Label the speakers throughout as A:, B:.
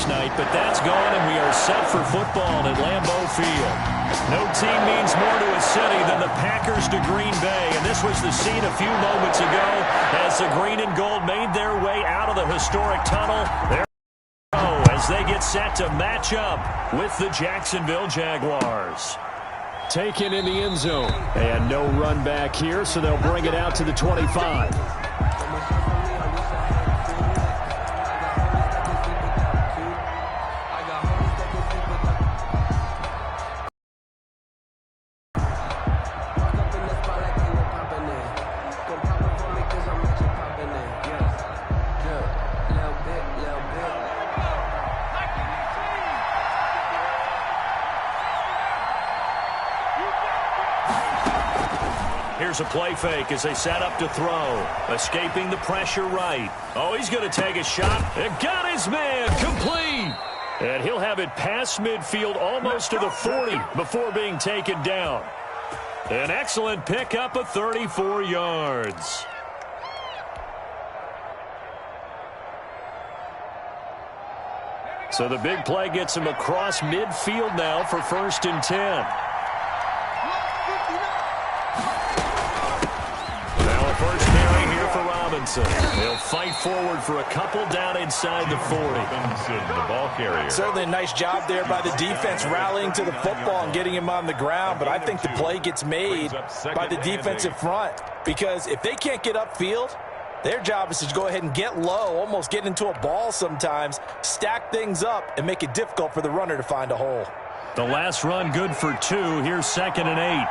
A: last night, but that's gone, and we are set for football at Lambeau Field. No team means more to a city than the Packers to Green Bay, and this was the scene a few moments ago as the green and gold made their way out of the historic tunnel. There they go as they get set to match up with the Jacksonville Jaguars. Taken in the end zone, and no run back here, so they'll bring it out to the 25. Here's a play fake as they set up to throw. Escaping the pressure right. Oh, he's going to take a shot. And got his man complete. And he'll have it past midfield almost to the 40 before being taken down. An excellent pickup of 34 yards. So the big play gets him across midfield now for 1st and 10. They'll fight forward for a couple down inside the 40.
B: The ball carrier.
C: Certainly a nice job there by the defense rallying to the football and getting him on the ground, but I think the play gets made by the defensive front because if they can't get upfield, their job is to go ahead and get low, almost get into a ball sometimes, stack things up, and make it difficult for the runner to find a hole.
A: The last run good for 2. Here's 2nd and 8.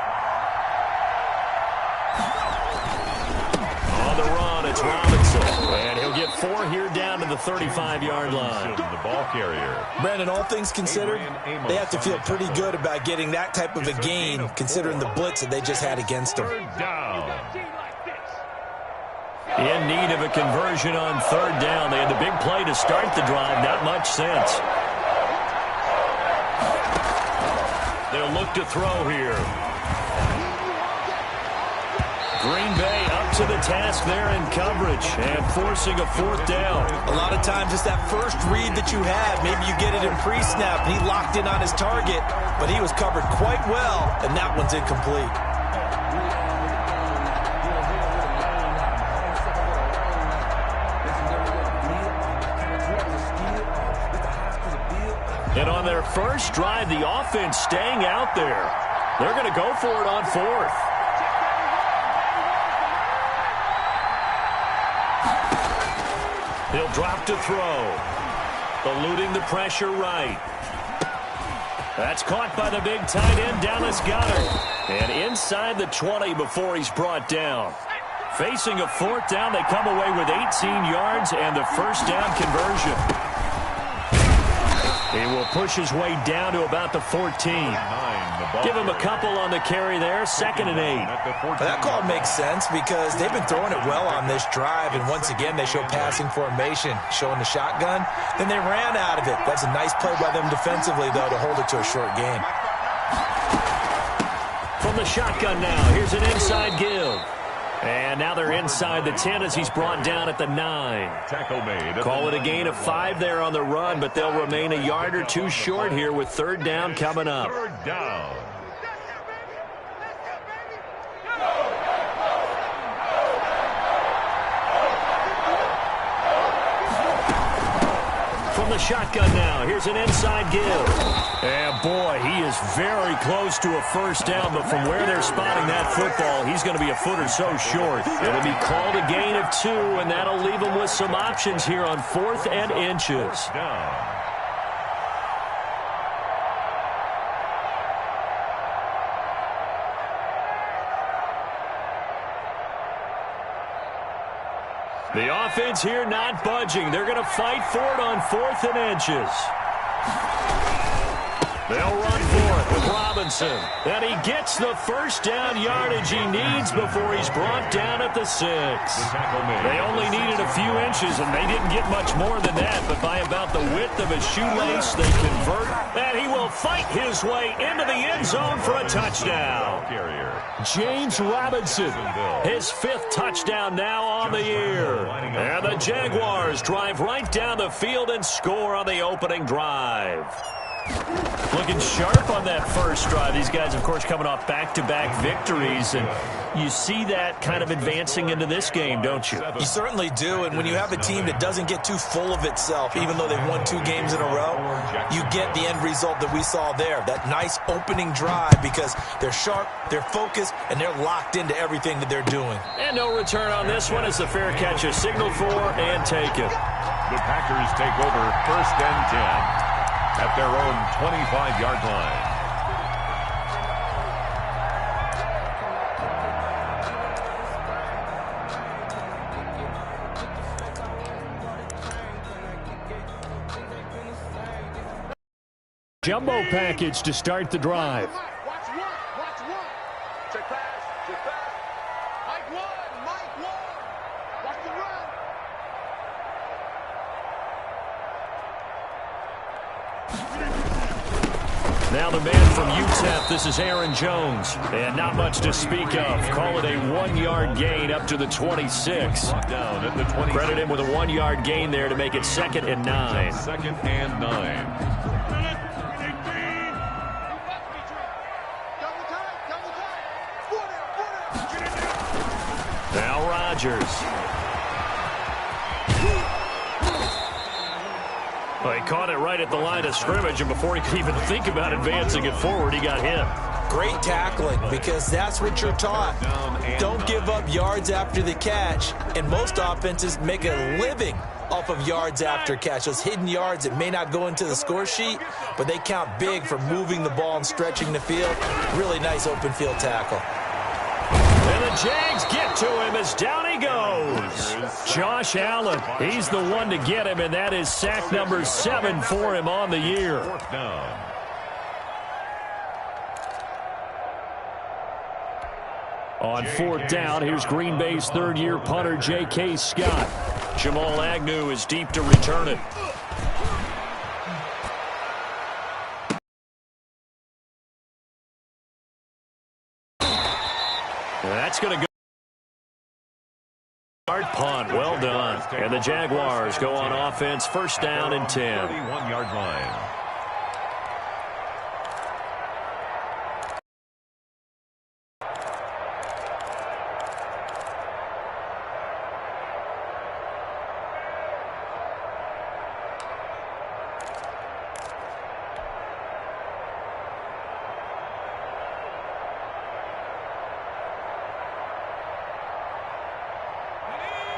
A: Robinson, and he'll get 4 here down to the 35-yard line.
B: The ball carrier.
C: Brandon, all things considered, they have to feel pretty good about getting that type of a gain considering the blitz that they just had against them.
A: In need of a conversion on 3rd down. They had the big play to start the drive. Not much sense. They'll look to throw here. Green Bay up to the task there in coverage and forcing a 4th down.
C: A lot of times it's that first read that you have. Maybe you get it in pre-snap and he locked in on his target, but he was covered quite well, and that one's incomplete.
A: And on their first drive, the offense staying out there. They're going to go for it on 4th. He'll drop to throw. Eluding the pressure right. That's caught by the big tight end, Dallas Goedert. And inside the 20 before he's brought down. Facing a 4th down, they come away with 18 yards and the 1st down conversion. He will push his way down to about the 14. Give him a couple on the carry there. 2nd and 8.
C: That call makes sense because they've been throwing it well on this drive, and once again they show passing formation, showing the shotgun. Then they ran out of it. That's a nice play by them defensively, though, to hold it to a short game.
A: From the shotgun now, here's an inside give. And now they're inside the 10 as he's brought down at the 9.
B: Tackle made.
A: Call it a gain of 5 there on the run, but they'll remain a yard or 2 short here with 3rd down coming up.
B: 3rd down.
A: From the shotgun now, here's an inside give. And boy, he is very close to a 1st down, but from where they're spotting that football, he's going to be a foot or so short. It'll be called a gain of 2, and that'll leave him with some options here on 4th and inches. The offense here not budging. They're going to fight for it on 4th and inches. They'll run for it with Robinson. And he gets the first down yardage he needs before he's brought down at the 6. They only needed a few inches, and they didn't get much more than that. But by about the width of his shoelace, they convert. And he will fight his way into the end zone for a touchdown. James Robinson, his 5th touchdown now on the year. And the Jaguars drive right down the field and score on the opening drive. Looking sharp on that first drive. These guys, of course, coming off back-to-back victories, and you see that kind of advancing into this game, don't you?
C: You certainly do, and when you have a team that doesn't get too full of itself, even though they've won 2 games in a row, you get the end result that we saw there, that nice opening drive, because they're sharp, they're focused, and they're locked into everything that they're doing.
A: And no return on this one as the fair catch is signaled for and taken.
B: The Packers take over 1st and 10. At their own 25-yard line.
A: Jumbo package to start the drive.
D: Watch one. Check pass. Mike one. Watch the run.
A: Now the man from UTEP, this is Aaron Jones. And not much to speak of. Call it a 1-yard gain up to the 26.
B: Down at the 26.
A: Credit him with a 1-yard gain there to make it 2nd and 9.
B: 2nd and 9.
A: Now Rodgers. Well, he caught it right at the line of scrimmage, and before he could even think about advancing it forward, he got hit.
C: Great tackling, because that's what you're taught. Don't give up yards after the catch, and most offenses make a living off of yards after catch. Those hidden yards that may not go into the score sheet, but they count big for moving the ball and stretching the field. Really nice open field tackle.
A: And the Jags get to him as down he goes. Josh Allen, he's the one to get him, and that is sack number 7 for him on the year.
B: 4th down.
A: On 4th down, here's Green Bay's 3rd-year punter, J.K. Scott. Jamal Agnew is deep to return it. That's going to go. Hard punt, well done. And the Jaguars go on offense, 1st down and 10.
B: 31-yard line.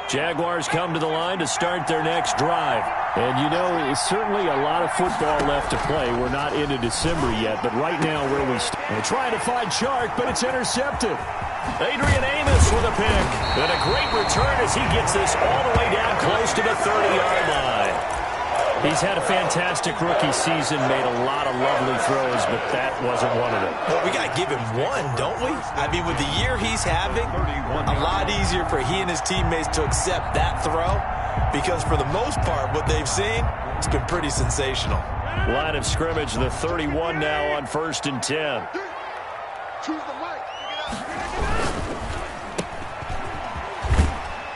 A: Jaguars come to the line to start their next drive. And, you know, it's certainly a lot of football left to play. We're not into December yet, but right now where we they're trying to find Chark, but it's intercepted. Adrian Amos with a pick. And a great return as he gets this all the way down close to the 30-yard line. He's had a fantastic rookie season, made a lot of lovely throws, but that wasn't one of them.
C: Well, we got to give him one, don't we? I mean, with the year he's having, a lot easier for he and his teammates to accept that throw, because for the most part, what they've seen, it's been pretty sensational.
A: Line of scrimmage, the 31 now on 1st and 10.
D: Choose the mic.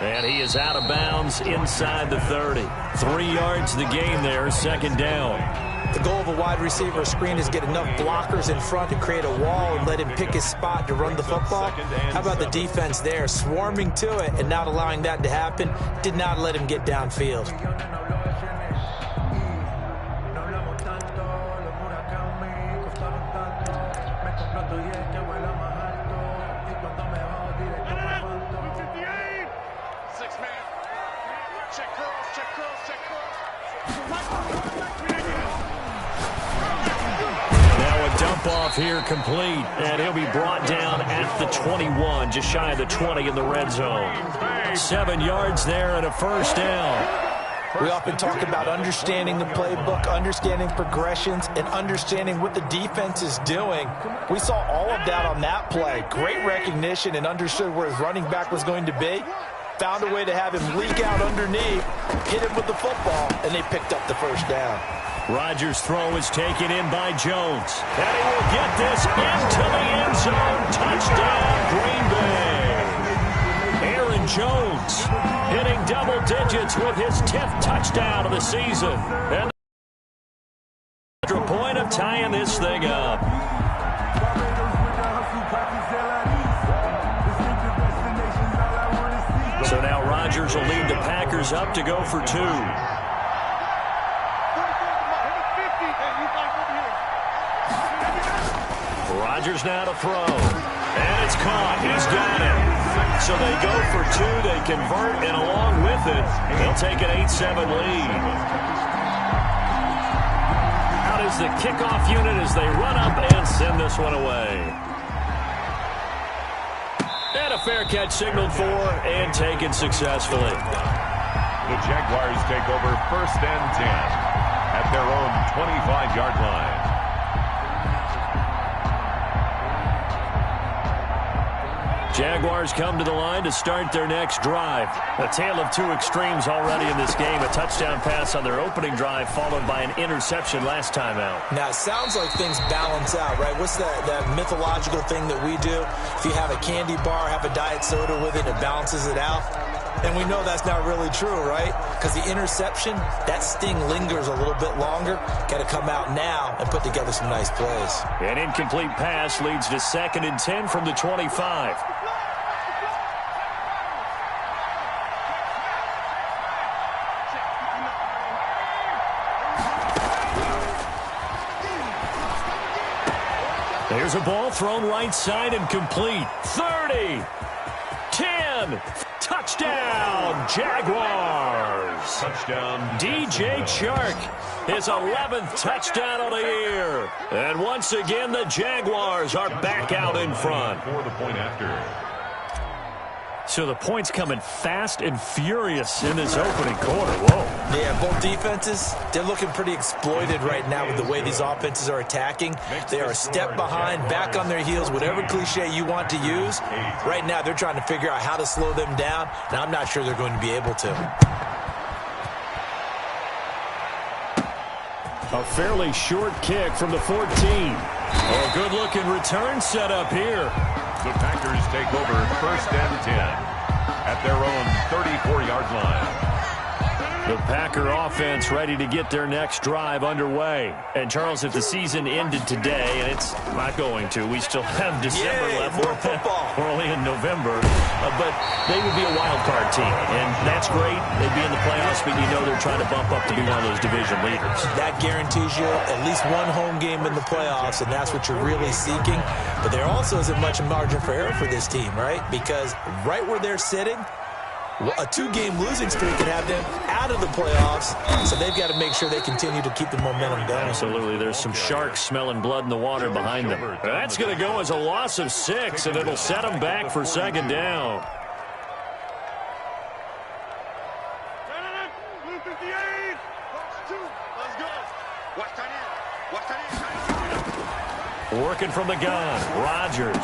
A: And he is out of bounds inside the 30. 3 yards the gain there, 2nd down.
C: The goal of a wide receiver screen is get enough blockers in front to create a wall and let him pick his spot to run the football. How about the defense there, swarming to it and not allowing that to happen? Did not let him get downfield.
A: Off here complete, and he'll be brought down at the 21, just shy of the 20 in the red zone. 7 yards there and a 1st down.
C: We often talk about understanding the playbook, understanding progressions, and understanding what the defense is doing. We saw all of that on that play. Great recognition and understood where his running back was going to be. Found a way to have him leak out underneath, hit him with the football, and they picked up the first down.
A: Rodgers' throw is taken in by Jones. And he will get this into the end zone. Touchdown, Green Bay. Aaron Jones hitting double digits with his 10th touchdown of the season. And the extra point of tying this thing up. So now Rodgers will lead the Packers up to go for 2. Rodgers now to throw. And it's caught. He's got it. So they go for 2. They convert, and along with it, they'll take an 8-7 lead. Out is the kickoff unit as they run up and send this one away. And a fair catch signaled for and taken successfully.
B: The Jaguars take over 1st and 10 at their own 25-yard line.
A: Jaguars come to the line to start their next drive. A tale of 2 extremes already in this game. A touchdown pass on their opening drive followed by an interception last time out.
C: Now, it sounds like things balance out, right? What's that mythological thing that we do? If you have a candy bar, have a diet soda with it, it balances it out. And we know that's not really true, right? Because the interception, that sting lingers a little bit longer. Got to come out now and put together some nice plays.
A: An incomplete pass leads to 2nd and 10 from the 25. There's a ball thrown right side and complete. 30, 10, touchdown, Jaguars.
B: Touchdown.
A: DJ Chark, his 11th touchdown of the year. And once again, the Jaguars are back out in front.
B: For the point after.
A: So the points coming fast and furious in this opening quarter. Whoa.
C: Yeah, both defenses, they're looking pretty exploited right now with the way these offenses are attacking. They are a step behind, back on their heels, whatever cliche you want to use. Right now, they're trying to figure out how to slow them down, and I'm not sure they're going to be able to.
A: A fairly short kick from the 14. A good-looking return set up here.
B: The Packers take over 1st and 10 at their own 34-yard line.
A: The Packer offense ready to get their next drive underway. And, Charles, if the season ended today, and it's not going to, we still have December left.
C: More football.
A: We're only in November. But they would be a wild card team, and that's great. They'd be in the playoffs, but you know they're trying to bump up to be one of those division leaders.
C: That guarantees you at least one home game in the playoffs, and that's what you're really seeking. But there also isn't much margin for error for this team, right? Because right where they're sitting, a 2-game losing streak can have them out of the playoffs, so they've got to make sure they continue to keep the momentum going.
A: Absolutely. There's some sharks smelling blood in the water behind them. That's going to go as a loss of 6, and it'll set them back for 2nd down. Working from the gun, Rodgers.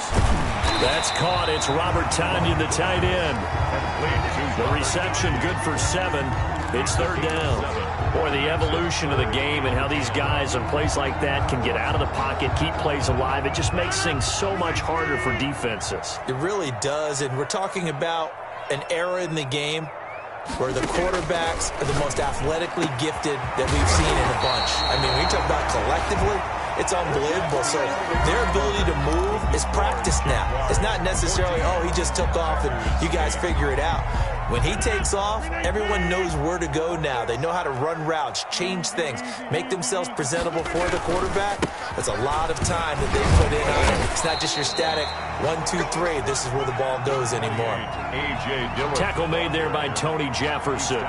A: That's caught. It's Robert Tonyan, the tight end. The reception good for 7. It's 3rd down. Boy, the evolution of the game and how these guys on plays like that can get out of the pocket, keep plays alive, it just makes things so much harder for defenses.
C: It really does, and we're talking about an era in the game where the quarterbacks are the most athletically gifted that we've seen in a bunch. I mean, when you talk about collectively, it's unbelievable. So their ability to move is practiced now. It's not necessarily, oh, he just took off and you guys figure it out. When he takes off, everyone knows where to go now. They know how to run routes, change things, make themselves presentable for the quarterback. That's a lot of time that they put in on it. It's not just your static 1, 2, 3. This is where the ball goes anymore.
A: Tackle made there by Tony Jefferson.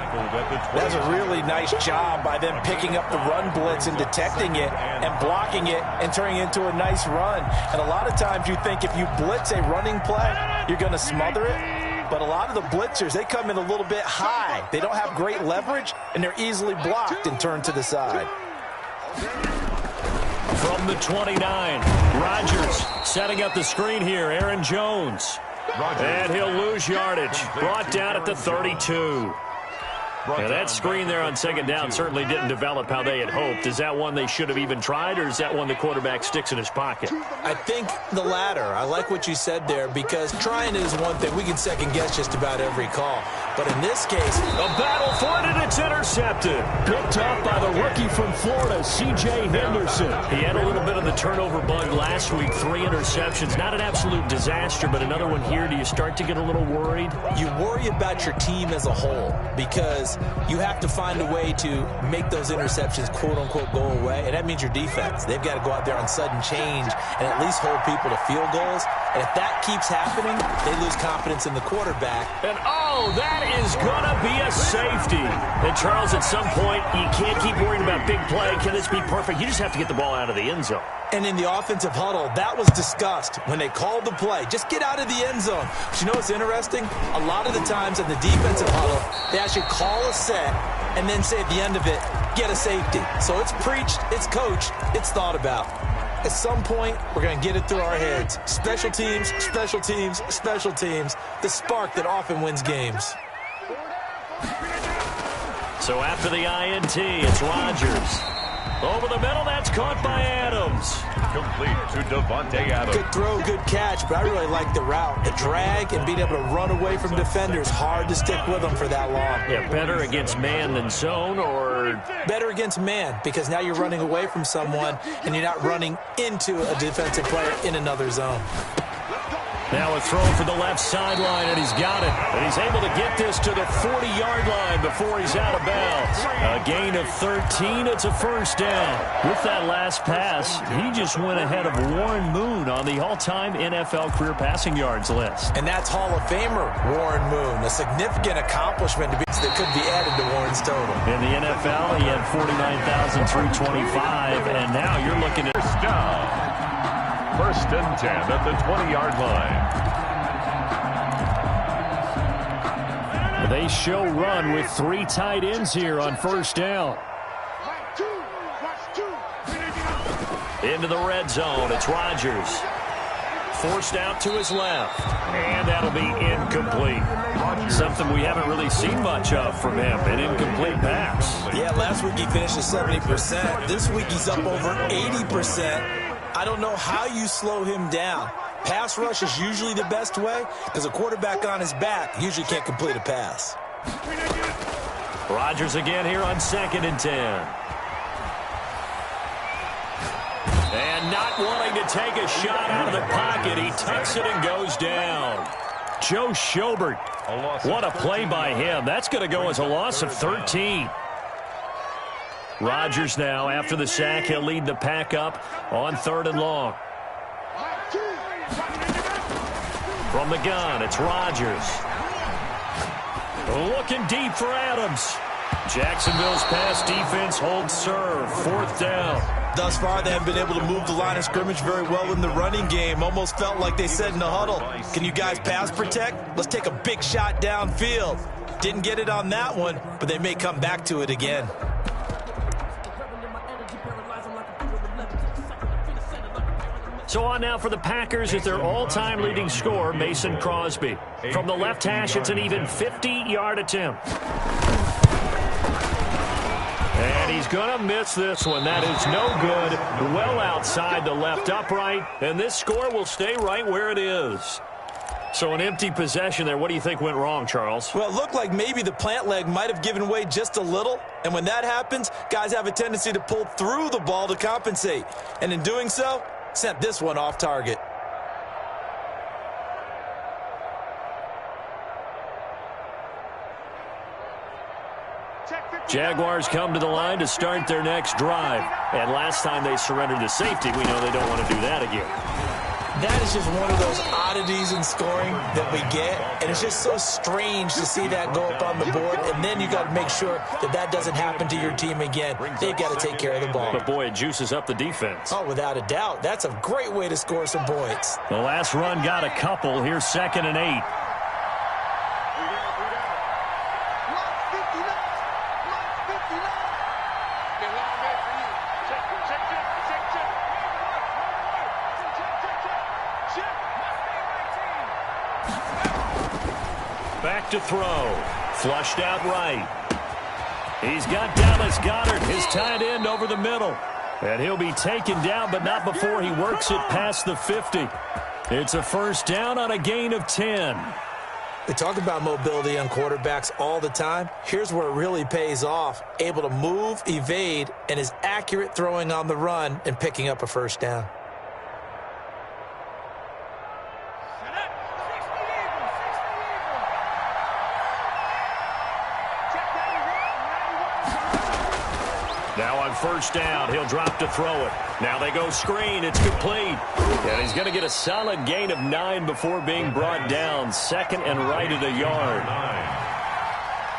C: That's a really nice job by them picking up the run blitz and detecting it and blocking it and turning it into a nice run. And a lot of times you think if you blitz a running play, you're going to smother it. But a lot of the blitzers, they come in a little bit high. They don't have great leverage, and they're easily blocked and turned to the side.
A: From the 29, Rodgers setting up the screen here. Aaron Jones. And he'll lose yardage. Brought down at the 32. And that screen there on second down certainly didn't develop how they had hoped. Is that one they should have even tried, or is that one the quarterback sticks in his pocket?
C: I think the latter. I like what you said there, because trying is one thing. We can second-guess just about every call. But in this case,
A: a battle for it, and it's intercepted. Picked up by the rookie from Florida, C.J. Henderson. He had a little bit of the turnover bug last week, 3 interceptions. Not an absolute disaster, but another one here. Do you start to get a little worried?
C: You worry about your team as a whole, because you have to find a way to make those interceptions, quote-unquote, go away, and that means your defense. They've got to go out there on sudden change and at least hold people to field goals. And if that keeps happening, they lose confidence in the quarterback.
A: And, oh, that is going to be a safety. And, Charles, at some point, you can't keep worrying about big play. Can this be perfect? You just have to get the ball out of the end zone.
C: And in the offensive huddle, that was discussed when they called the play. Just get out of the end zone. But you know what's interesting? A lot of the times in the defensive huddle, they actually call a set and then say at the end of it, get a safety. So it's preached, it's coached, it's thought about. At some point, we're going to get it through our heads. Special teams, special teams, special teams. The spark that often wins games.
A: So after the INT, it's Rodgers. Over the middle, that's caught by Adams.
B: Complete to Devontae Adams.
C: Good throw, good catch, but I really like the route. The drag and being able to run away from defenders. Hard to stick with them for that long.
A: Yeah, better against man than zone, or?
C: Better against man, because now you're running away from someone and you're not running into a defensive player in another zone.
A: Now a throw for the left sideline, and he's got it. And he's able to get this to the 40-yard line before he's out of bounds. A gain of 13. It's a first down. With that last pass, he just went ahead of Warren Moon on the all-time NFL career passing yards list.
C: And that's Hall of Famer Warren Moon. A significant accomplishment that could be added to Warren's total.
A: In the NFL, he had 49,325, and now you're looking at
B: first down. First and 10 at the 20-yard line.
A: They show run with 3 tight ends here on first down. Into the red zone, it's Rodgers. Forced out to his left, and that'll be incomplete. Something we haven't really seen much of from him, an incomplete pass.
C: Yeah, last week he finished at 70%. This week he's up over 80%. I don't know how you slow him down. Pass rush is usually the best way, because a quarterback on his back usually can't complete a pass.
A: Rodgers again here on 2nd and 10. And not wanting to take a shot out of the pocket, he tucks it and goes down. Joe Schobert, what a play by him. That's going to go as a loss of 13. Rodgers now, after the sack, he'll lead the pack up on 3rd and long. From the gun, it's Rodgers. Looking deep for Adams. Jacksonville's pass defense holds serve. 4th down.
C: Thus far, they haven't been able to move the line of scrimmage very well in the running game. Almost felt like they said in the huddle, can you guys pass protect? Let's take a big shot downfield. Didn't get it on that one, but they may come back to it again.
A: So on now for the Packers is their all-time leading scorer, Mason Crosby. From the left hash, it's an even 50-yard attempt. And he's going to miss this one. That is no good. Well outside the left upright. And this score will stay right where it is. So an empty possession there. What do you think went wrong, Charles?
C: Well, it looked like maybe the plant leg might have given way just a little. And when that happens, guys have a tendency to pull through the ball to compensate. And in doing so, sent this one off target.
A: Jaguars come to the line to start their next drive. And last time they surrendered to safety, we know they don't want to do that again.
C: That is just one of those oddities in scoring that we get. And it's just so strange to see that go up on the board. And then you got to make sure that that doesn't happen to your team again. They've got to take care of the ball.
A: But, boy, it juices up the defense.
C: Oh, without a doubt. That's a great way to score some points.
A: The last run got a couple. Here's 2nd and 8. back to throw. Flushed out right. He's got Dallas Goedert, his tight end, over the middle. And he'll be taken down, but not before he works it past the 50. It's a first down on a gain of 10.
C: We talk about mobility on quarterbacks all the time. Here's where it really pays off. Able to move, evade, and is accurate throwing on the run and picking up a first down.
A: Now on first down, he'll drop to throw it. Now they go screen. It's complete. And he's going to get a solid gain of 9 before being brought down. Second and right at a yard.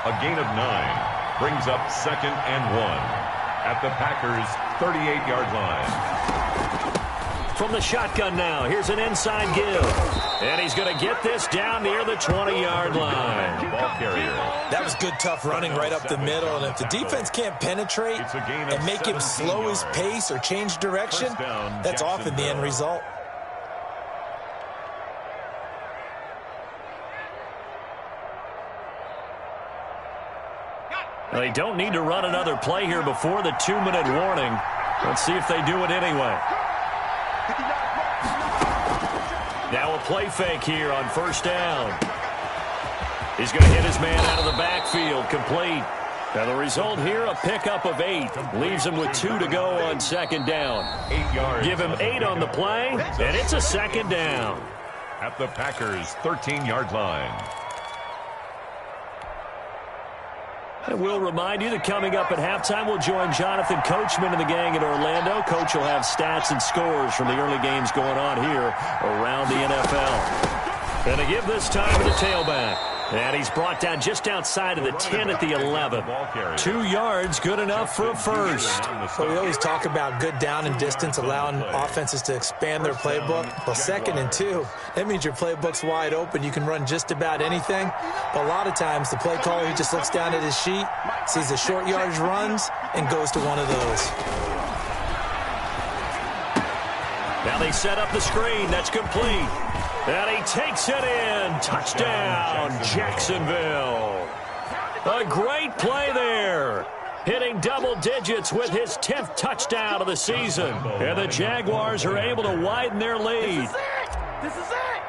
B: A gain of 9 brings up second and 1 at the Packers' 38-yard line.
A: From the shotgun now, here's an inside give. And he's going to get this down near the 20-yard line.
B: Ball carrier.
C: That was good, tough running right up the middle. And if the defense can't penetrate and make him slow his pace or change direction, that's often the end result.
A: They don't need to run another play here before the 2-minute warning. Let's see if they do it anyway. Now a play fake here on first down. He's going to hit his man out of the backfield, complete. And the result here, a pickup of 8. Leaves him with 2 to go on second down.
B: 8 yards.
A: Give him 8 on the play, and it's a second down.
B: At the Packers' 13-yard line.
A: And we'll remind you that coming up at halftime, we'll join Jonathan Coachman and the gang in Orlando. Coach will have stats and scores from the early games going on here around the NFL. And to give this time to the tailback. And he's brought down just outside of the 10 at the 11. 2 yards, good enough for a first.
C: Well, we always talk about good down and distance, allowing offenses to expand their playbook. Well, second and 2, that means your playbook's wide open. You can run just about anything. But a lot of times, the play caller, he just looks down at his sheet, sees the short yardage runs, and goes to one of those.
A: Now they set up the screen. That's complete. And he takes it in. Touchdown, Jacksonville. A great play there. Hitting double digits with his 10th touchdown of the season. And the Jaguars are able to widen their lead.
D: This is it.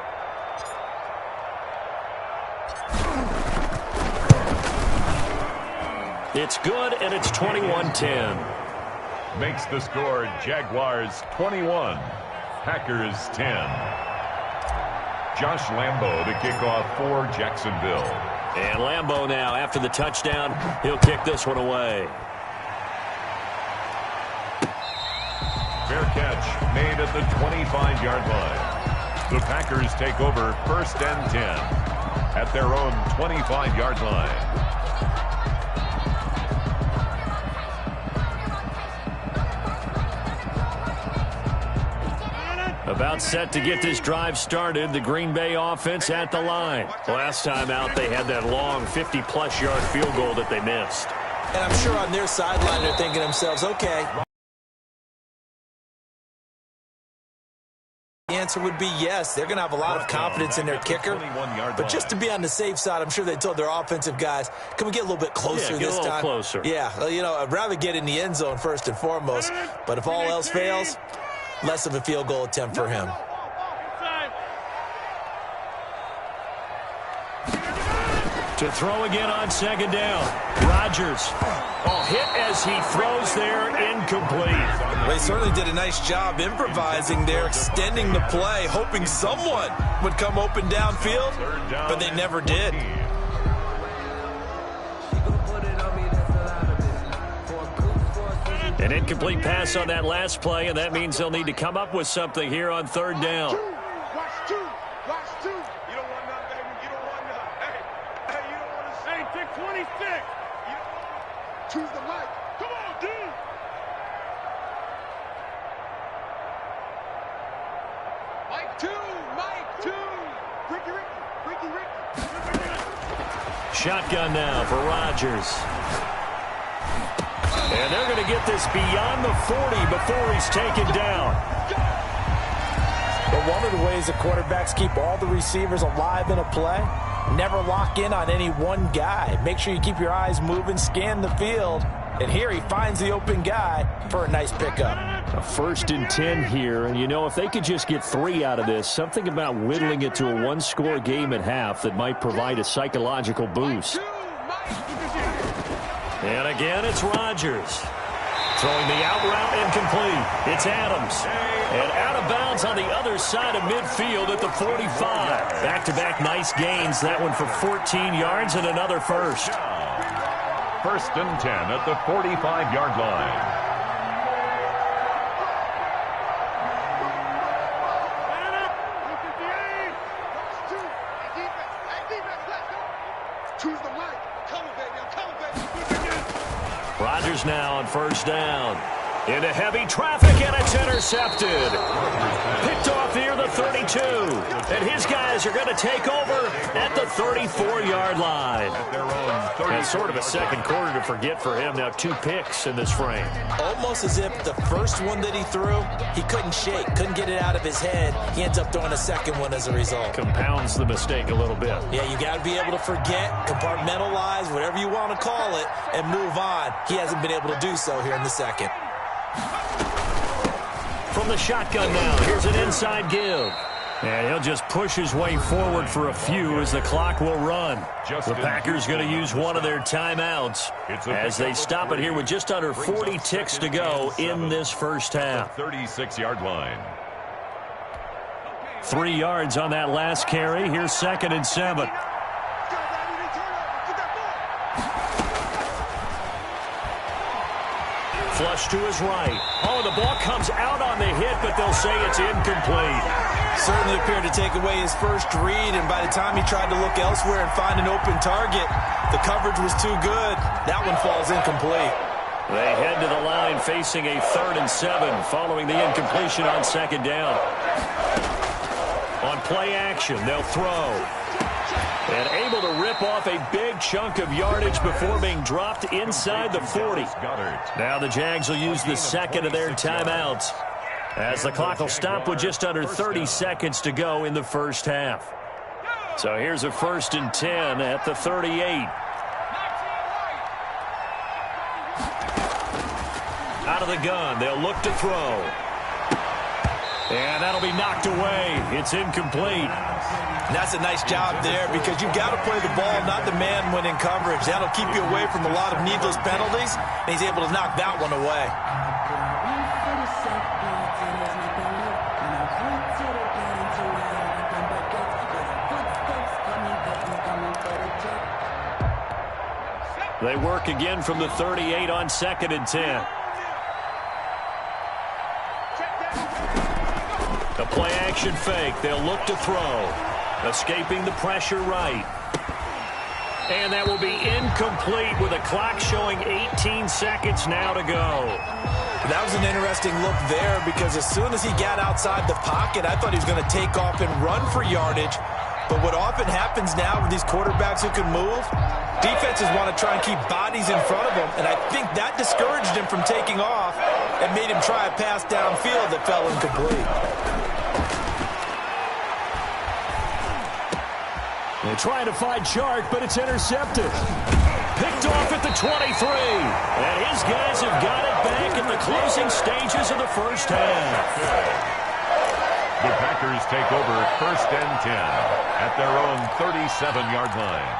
A: It's good, and it's 21-10.
B: Makes the score Jaguars 21, Packers 10. Josh Lambo to kick off for Jacksonville.
A: And Lambo now, after the touchdown, he'll kick this one away.
B: Fair catch made at the 25-yard line. The Packers take over first and 10 at their own 25-yard line.
A: About set to get this drive started, the Green Bay offense at the line. Last time out, they had that long 50-plus yard field goal that they missed.
C: And I'm sure on their sideline, they're thinking to themselves, okay, the answer would be yes. They're going to have a lot of confidence in their kicker. But just to be on the safe side, I'm sure they told their offensive guys, can we get a little bit closer this time?
A: Closer.
C: Yeah, well, you know, I'd rather get in the end zone first and foremost. But if all else fails, less of a field goal attempt for him.
A: To throw again on second down. Rodgers. Hit as he throws there, incomplete.
C: Well, he certainly did a nice job improvising there, extending the play, hoping someone would come open downfield, but they never did.
A: An incomplete pass on that last play, and that means they'll need to come up with something here on third down.
D: Watch two. Watch two. You don't want none, baby. You don't want none. Hey, you don't want to say pick 26. You don't want to choose the mic. Come on, dude. Mike two. Ricky.
A: Shotgun now for Rodgers. And they're going to get this beyond the 40 before he's taken down.
C: But one of the ways that quarterbacks keep all the receivers alive in a play Never lock in on any one guy. Make sure you keep your eyes moving, scan the field. And here he finds the open guy for a nice pickup.
A: A 1st and 10 here, and you know, if they could just get 3 out of this, something about whittling it to a one-score game at half that might provide a psychological boost. And again, it's Rodgers. Throwing the out route incomplete. It's Adams. And out of bounds on the other side of midfield at the 45. Back-to-back nice gains. That one for 14 yards and another first.
B: 1st and 10 at the 45-yard line.
A: Rodgers now on 1st down. Into heavy traffic, and it's intercepted. Picked off near the 32. And his guys are going to take over at the 34-yard line. And sort of a second quarter to forget for him. Now 2 picks in this frame.
C: Almost as if the first one that he threw, he couldn't shake, couldn't get it out of his head. He ends up throwing a second one as a result.
A: Compounds the mistake a little bit.
C: Yeah, you got to be able to forget, compartmentalize, whatever you want to call it, and move on. He hasn't been able to do so here in the second.
A: From the shotgun now, here's an inside give. And he'll just push his way forward for a few as the clock will run. The Packers going to use one of their timeouts as they stop it here with just under 40 ticks to go in this first half.
B: 36-yard line.
A: 3 yards on that last carry. Here's 2nd and 7. Flush to his right. Oh, the ball comes out on the hit, but they'll say it's incomplete.
C: Certainly appeared to take away his first read, and by the time he tried to look elsewhere and find an open target, the coverage was too good. That one falls incomplete.
A: They head to the line facing a 3rd and 7 following the incompletion on 2nd down. On play action, they'll throw. And able to rip off a big chunk of yardage before being dropped inside the 40. Now the Jags will use the 2nd of their timeouts as the clock will stop with just under 30 seconds to go in the first half. So here's a 1st and 10 at the 38. Out of the gun, they'll look to throw. And that'll be knocked away. It's incomplete.
C: And that's a nice job there because you've got to play the ball, not the man when in coverage. That'll keep you away from a lot of needless penalties, and he's able to knock that one away.
A: They work again from the 38 on 2nd and 10. A play-action fake. They'll look to throw. Escaping the pressure right. And that will be incomplete with a clock showing 18 seconds now to go.
C: That was an interesting look there because as soon as he got outside the pocket, I thought he was going to take off and run for yardage. But what often happens now with these quarterbacks who can move, defenses want to try and keep bodies in front of them, and I think that discouraged him from taking off and made him try a pass downfield that fell incomplete.
A: They're trying to find Chark, but it's intercepted. Picked off at the 23. And his guys have got it back in the closing stages of the first half.
B: The Packers take over 1st and 10 at their own 37-yard line.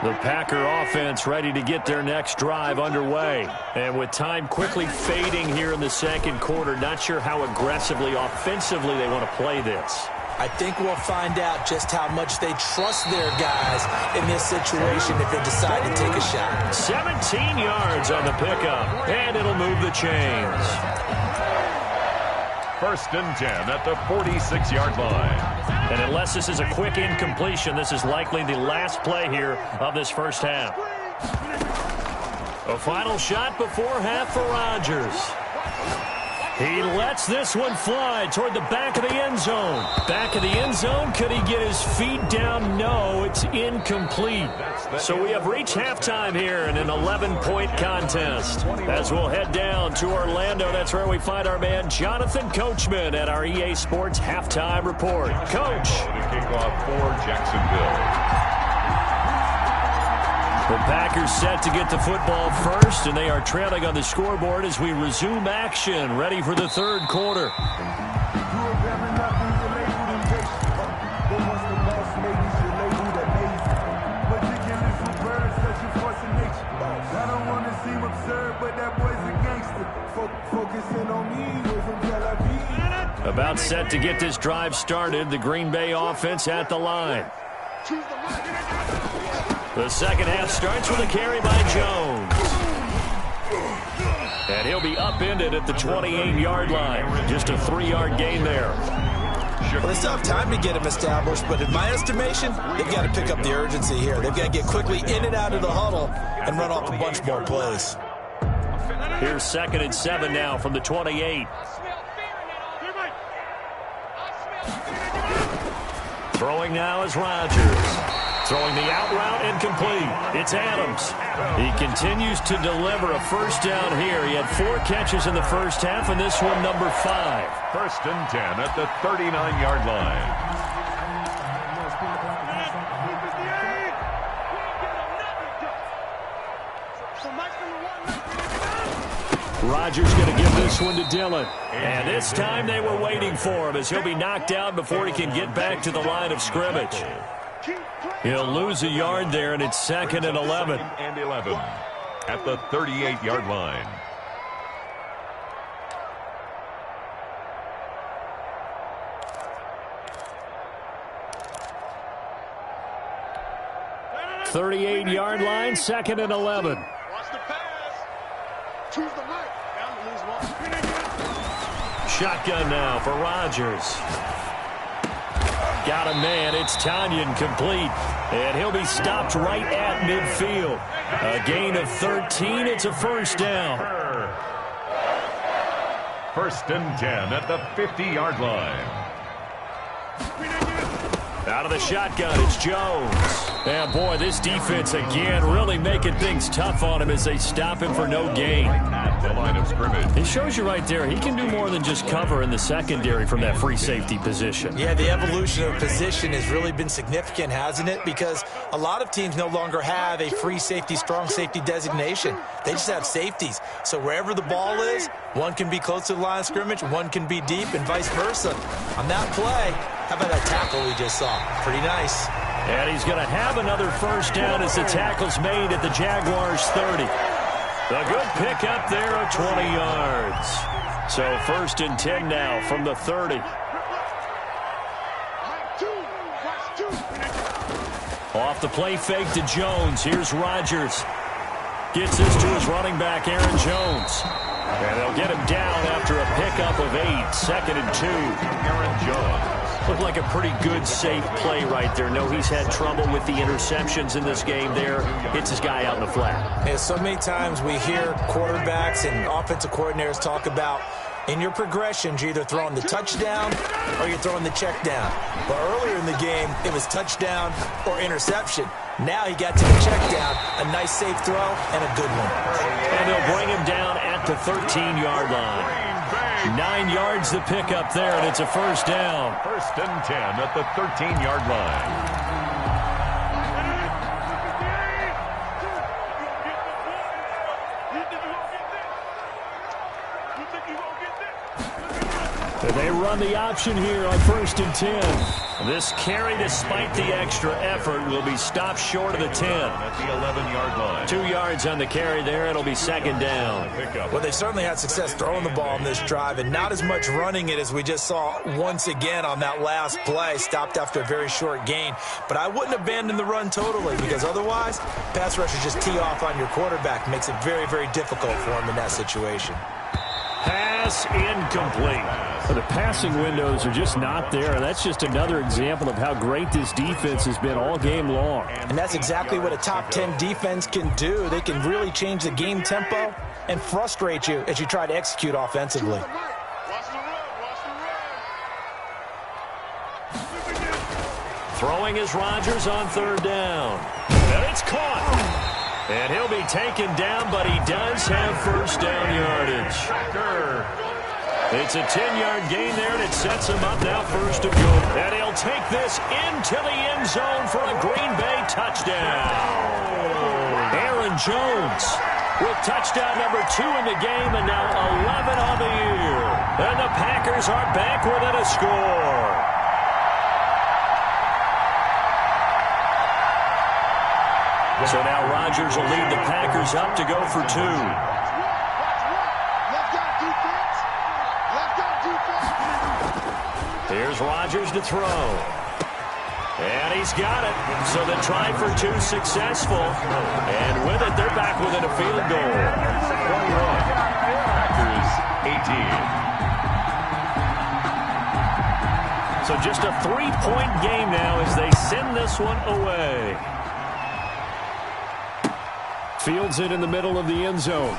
A: The Packer offense ready to get their next drive underway. And with time quickly fading here in the second quarter, not sure how aggressively, offensively they want to play this.
C: I think we'll find out just how much they trust their guys in this situation if they decide to take a shot.
A: 17 yards on the pickup, and it'll move the chains.
B: 1st and 10 at the 46-yard line.
A: And unless this is a quick incompletion, this is likely the last play here of this first half. A final shot before half for Rodgers. He lets this one fly toward the back of the end zone. Back of the end zone. Could he get his feet down? No, it's incomplete. So we have reached halftime here in an 11-point contest. As we'll head down to Orlando, that's where we find our man Jonathan Coachman at our EA Sports Halftime Report. Coach.
B: To kick off for Jacksonville.
A: The Packers set to get the football first, and they are trailing on the scoreboard as we resume action, ready for the third quarter. About set to get this drive started, the Green Bay offense at the line. The second half starts with a carry by Jones. And he'll be upended at the 28-yard line. Just a 3-yard gain there.
C: Well, they still have time to get him established, but in my estimation, they've got to pick up the urgency here. They've got to get quickly in and out of the huddle and run off a bunch more plays.
A: Here's 2nd and 7 now from the 28. Throwing now is Rodgers. Throwing the out route incomplete. It's Adams. He continues to deliver a first down here. He had 4 catches in the first half, and this one number 5.
B: 1st and 10 at the 39-yard line.
A: Rodgers going to give this one to Dillon. And this time they were waiting for him as he'll be knocked down before he can get back to the line of scrimmage. He'll lose a yard there, and it's 2nd and 11.
B: 2nd and 11 at the 38-yard line.
A: .38-yard line, 2nd and 11.
D: Watch the pass. Choose the right. Down to lose one.
A: Shotgun now for Rodgers. Got a man. It's Tanyan complete. And he'll be stopped right at midfield. A gain of 13. It's a first down.
B: 1st and 10 at the 50-yard line.
A: Out of the shotgun, it's Jones. And boy, this defense again really making things tough on him as they stop him for no gain.
B: At the line of scrimmage.
A: It shows you right there, he can do more than just cover in the secondary from that free safety position.
C: Yeah, the evolution of position has really been significant, hasn't it? Because a lot of teams no longer have a free safety, strong safety designation. They just have safeties. So wherever the ball is, one can be close to the line of scrimmage, one can be deep, and vice versa. On that play, how about that tackle we just saw? Pretty nice.
A: And he's going to have another first down as the tackle's made at the Jaguars' 30. A good pickup there of 20 yards. So 1st and 10 now from the 30. Off the play fake to Jones. Here's Rodgers. Gets this to his running back, Aaron Jones. And they'll get him down after a pickup of 8. 2nd and 2.
B: Aaron Jones.
A: Looked like a pretty good, safe play right there. No, he's had trouble with the interceptions in this game there. Hits his guy out in the flat.
C: Yeah, so many times we hear quarterbacks and offensive coordinators talk about in your progressions, you're either throwing the touchdown or you're throwing the check down. But earlier in the game, it was touchdown or interception. Now he got to the check down, a nice safe throw, and a good one.
A: And they'll bring him down at the 13-yard line. 9 yards to pick up there, and it's a first down.
B: 1st and 10 at the 13-yard line.
A: They run the option here on 1st and 10. This carry, despite the extra effort, will be stopped short of the 10.
B: At the 11-yard line.
A: 2 yards on the carry there. It'll be 2nd down.
C: Well, they certainly had success throwing the ball on this drive and not as much running it as we just saw once again on that last play. Stopped after a very short gain. But I wouldn't abandon the run totally because otherwise, pass rushers just tee off on your quarterback. Makes it very, very difficult for him in that situation.
A: Pass incomplete. Well, the passing windows are just not there. That's just another example of how great this defense has been all game long.
C: And that's exactly what a top 10 defense can do. They can really change the game tempo and frustrate you as you try to execute offensively.
A: Throwing is Rodgers on third down. And it's caught. And he'll be taken down, but he does have first down yardage. It's a 10-yard gain there, and it sets him up now first and goal. And he'll take this into the end zone for a Green Bay touchdown. Aaron Jones with touchdown number 2 in the game, and now 11 on the year. And the Packers are back within a score. So now Rodgers will lead the Packers up to go for 2. Here's Rodgers to throw. And he's got it. So the try for 2 successful. And with it, they're back within a field goal.
B: 21. Packers 18.
A: So just a 3-point game now as they send this one away. Fields it in the middle of the end zone.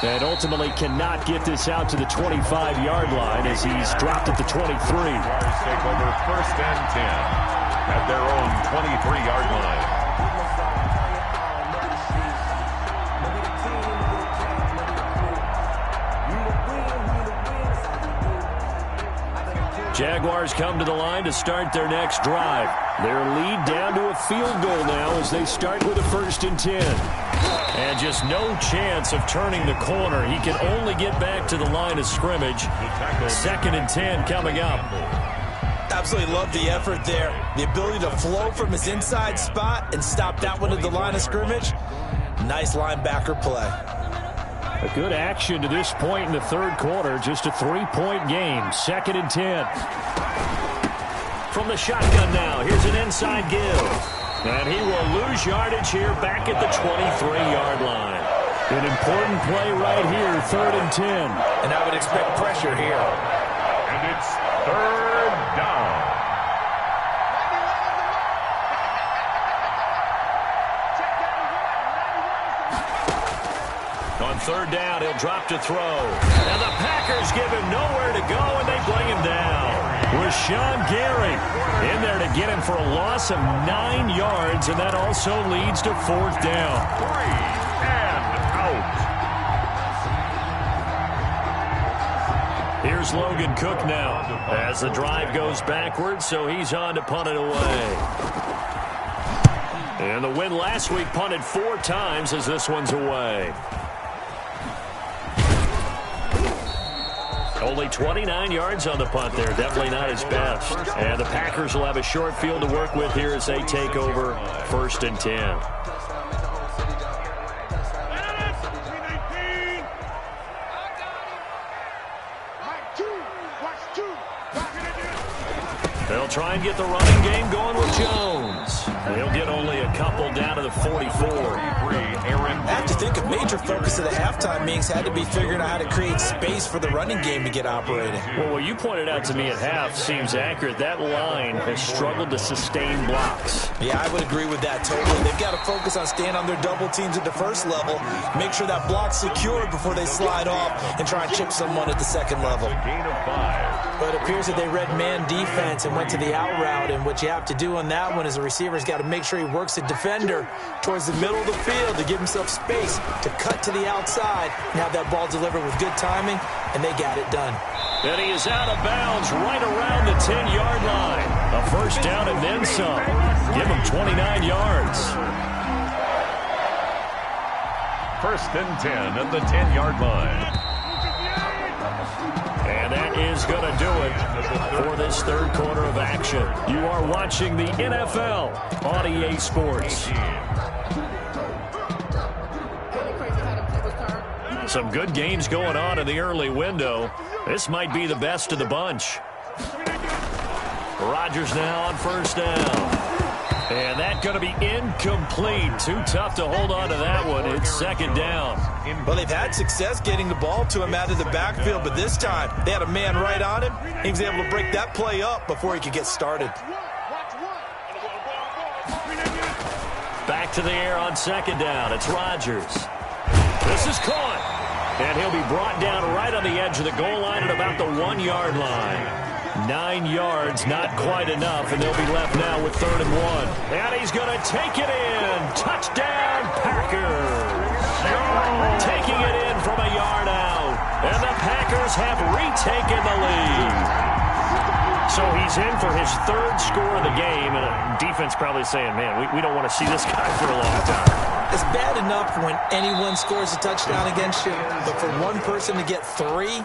A: And ultimately cannot get this out to the 25-yard line as he's dropped at the 23.
B: Take over first and 10 at their own 23-yard line.
A: Jaguars come to the line to start their next drive. Their lead down to a field goal now as they start with a first and 10. And just no chance of turning the corner. He can only get back to the line of scrimmage. Second and 10 coming up.
C: Absolutely love the effort there. The ability to flow from his inside spot and stop that one at the line of scrimmage. Nice linebacker play.
A: A good action to this point in the third quarter. Just a 3-point game. Second and 10. From the shotgun now. Here's an inside give. And he will lose yardage here back at the 23-yard line. An important play right here, third and 10.
C: And I would expect pressure here.
B: And it's third down.
A: On third down, he'll drop to throw. And the Packers give him nowhere to go, and they bring him down. Rashawn Gary in there to get him for a loss of 9 yards, and that also leads to fourth down.
B: 3 and out.
A: Here's Logan Cook now as the drive goes backwards, so he's on to punt it away. And the win last week punted 4 times as this one's away. Only 29 yards on the punt there. Definitely not his best. And the Packers will have a short field to work with here as they take over first and 10. They'll try and get the running game going with Jones. He'll get only a couple down to the 44.
C: I have to think a major focus of the halftime meetings had to be figuring out how to create space for the running game to get operating.
A: Well, what you pointed out to me at half seems accurate. That line has struggled to sustain blocks.
C: Yeah, I would agree with that totally. They've got to focus on staying on their double teams at the first level, make sure that block's secured before they slide off and try and chip someone at the second level.
B: Gain of 5.
C: But it appears that they read man defense and went to the out route, and what you have to do on that one is the receiver's got to make sure he works the defender towards the middle of the field to give himself space to cut to the outside and have that ball delivered with good timing, and they got it done.
A: And he is out of bounds right around the 10-yard line. A first down and then some. Give him 29 yards.
B: First and 10 at the 10-yard line.
A: And that is going to do it for this third quarter of action. You are watching the NFL on EA Sports. Some good games going on in the early window. This might be the best of the bunch. Rodgers now on first down. And that's going to be incomplete. Too tough to hold on to that one. It's second down.
C: Well, they've had success getting the ball to him out of the backfield, but this time they had a man right on him. He was able to break that play up before he could get started.
A: Back to the air on second down. It's Rodgers. This is caught. And he'll be brought down right on the edge of the goal line at about the 1-yard line. 9 yards, not quite enough, and they'll be left now with 3rd and 1. And he's going to take it in. Touchdown, Packers. Taking it in from a yard out. And the Packers have retaken the lead. So he's in for his 3rd score of the game, and a defense probably saying, man, we don't want to see this guy for a long time.
C: It's bad enough when anyone scores a touchdown against you, but for one person to get 3,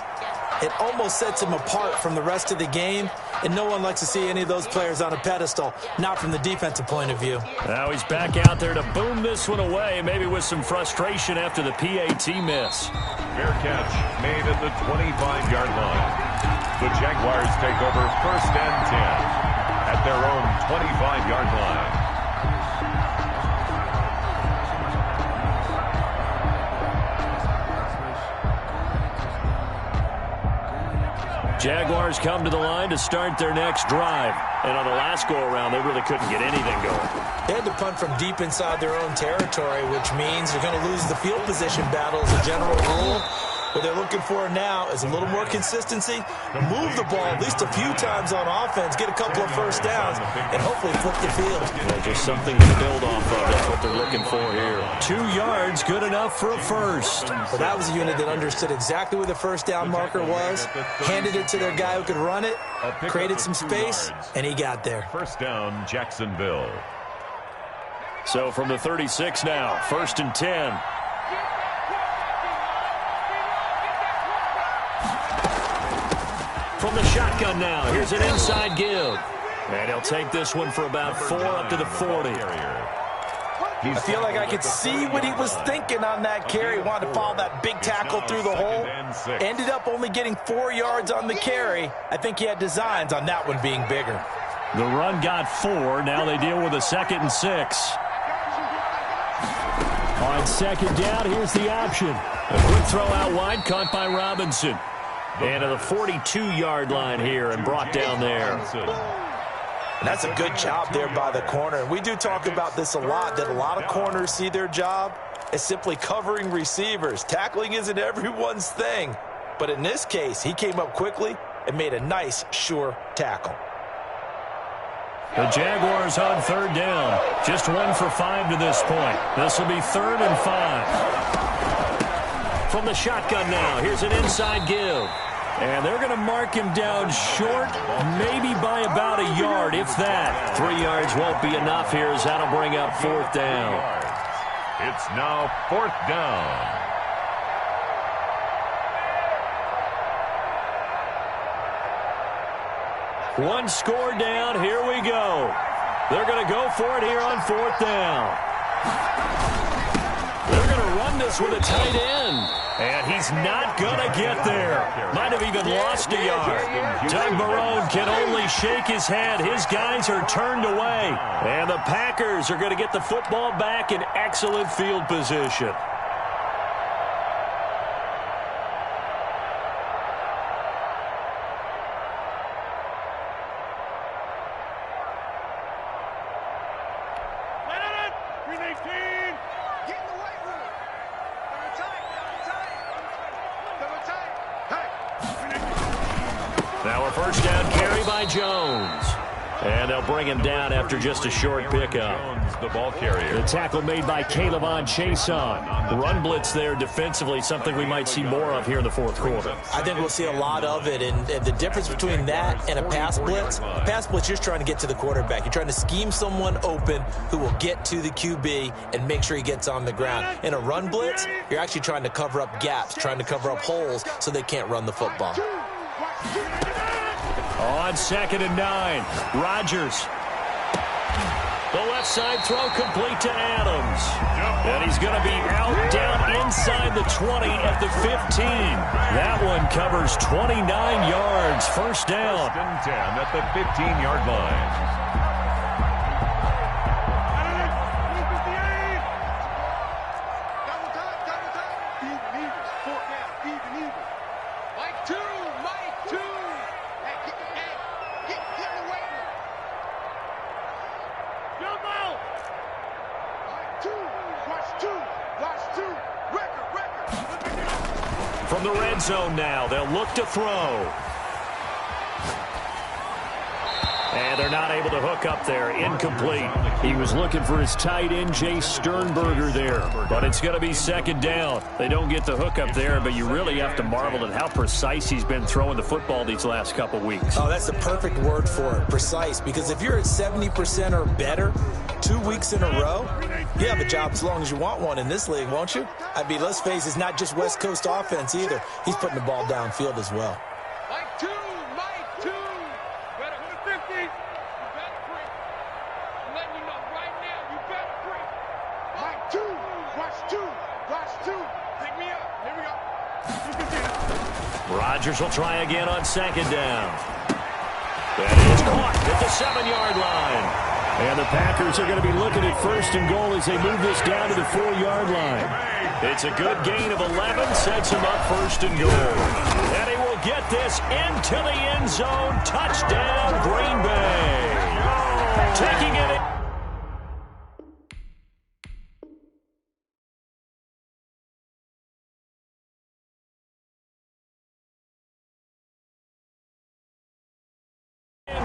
C: it almost sets him apart from the rest of the game, and no one likes to see any of those players on a pedestal, not from the defensive point of view.
A: Now he's back out there to boom this one away, maybe with some frustration after the PAT miss.
B: Fair catch made at the 25-yard line. The Jaguars take over 1st and 10 at their own 25-yard line.
A: Jaguars come to the line to start their next drive. And on the last go-around, they really couldn't get anything going.
C: They had to punt from deep inside their own territory, which means they're going to lose the field position battle as a general rule. What they're looking for now is a little more consistency, move the ball at least a few times on offense, get a couple of first downs, and hopefully flip the field.
A: Yeah, just something to build off of. That's what they're looking for here. 2 yards, good enough for a first.
C: But that was a unit that understood exactly where the first down marker was, handed it to their guy who could run it, created some space, and he got there.
B: First down, Jacksonville.
A: So from the 36 now, 1st and 10. From the shotgun now, here's an inside give. And he'll take this one for about 4 up to the 40.
C: I feel like I could see what he was thinking on that carry. Wanted to follow that big tackle through the hole. Ended up only getting 4 yards on the carry. I think he had designs on that one being bigger.
A: The run got 4. Now they deal with a 2nd and 6. On 2nd down, here's the option. A quick throw out wide, caught by Robinson. And to the 42-yard line here and brought down there.
C: And that's a good job there by the corner. And we do talk about this a lot, that a lot of corners see their job as simply covering receivers. Tackling isn't everyone's thing. But in this case, he came up quickly and made a nice, sure tackle.
A: The Jaguars on 3rd down. Just 1 for 5 to this point. This will be 3rd and 5. From the shotgun now, here's an inside give. And they're going to mark him down short, maybe by about a yard, if that. 3 yards won't be enough here as that'll bring up 4th down.
B: It's now 4th down.
A: One score down, here we go. They're going to go for it here on 4th down. They're going to run this with a tight end. And he's not going to get there. Might have even lost a yard. Doug Marrone can only shake his head. His guys are turned away. And the Packers are going to get the football back in excellent field position. Now a first down carry by Jones. And they'll bring him down after just a short pickup.
B: Jones, the ball carrier.
A: The tackle made by Caleb Chason. Run blitz there defensively, something we might see more of here in the 4th quarter.
C: I think we'll see a lot of it, and the difference between that and a pass blitz, you're just trying to get to the quarterback. You're trying to scheme someone open who will get to the QB and make sure he gets on the ground. In a run blitz, you're actually trying to cover up gaps, trying to cover up holes so they can't run the football.
A: On 2nd and 9, Rodgers. The left side throw complete to Adams. And he's going to be out down inside the 20 at the 15. That one covers 29 yards. First down.
B: 1st and 10 at the 15-yard line.
A: From the red zone now, they'll look to throw. And they're not able to hook up there. Incomplete. He was looking for his tight end, Jay Sternberger there. But it's going to be second down. They don't get the hook up there, but you really have to marvel at how precise he's been throwing the football these last couple weeks.
C: Oh, that's the perfect word for it, precise. Because if you're at 70% or better 2 weeks in a row, you have a job as long as you want one in this league, won't you? I mean, let's face it, it's not just West Coast offense either. He's putting the ball downfield as well.
D: Mike 2, Mike 2. Better put 50. You better break. I'm letting you know right now, you better break. Mike 2, watch 2, watch 2. Pick me up. Here we go.
A: Rodgers will try again on second down. That is caught at the 7-yard line. And the Packers are going to be looking at first and goal as they move this down to the 4-yard line. It's a good gain of 11, sets him up first and goal. And he will get this into the end zone. Touchdown, Green Bay. Taking it in.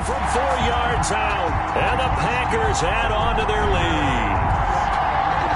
A: From 4 yards out, and the Packers add on to their lead.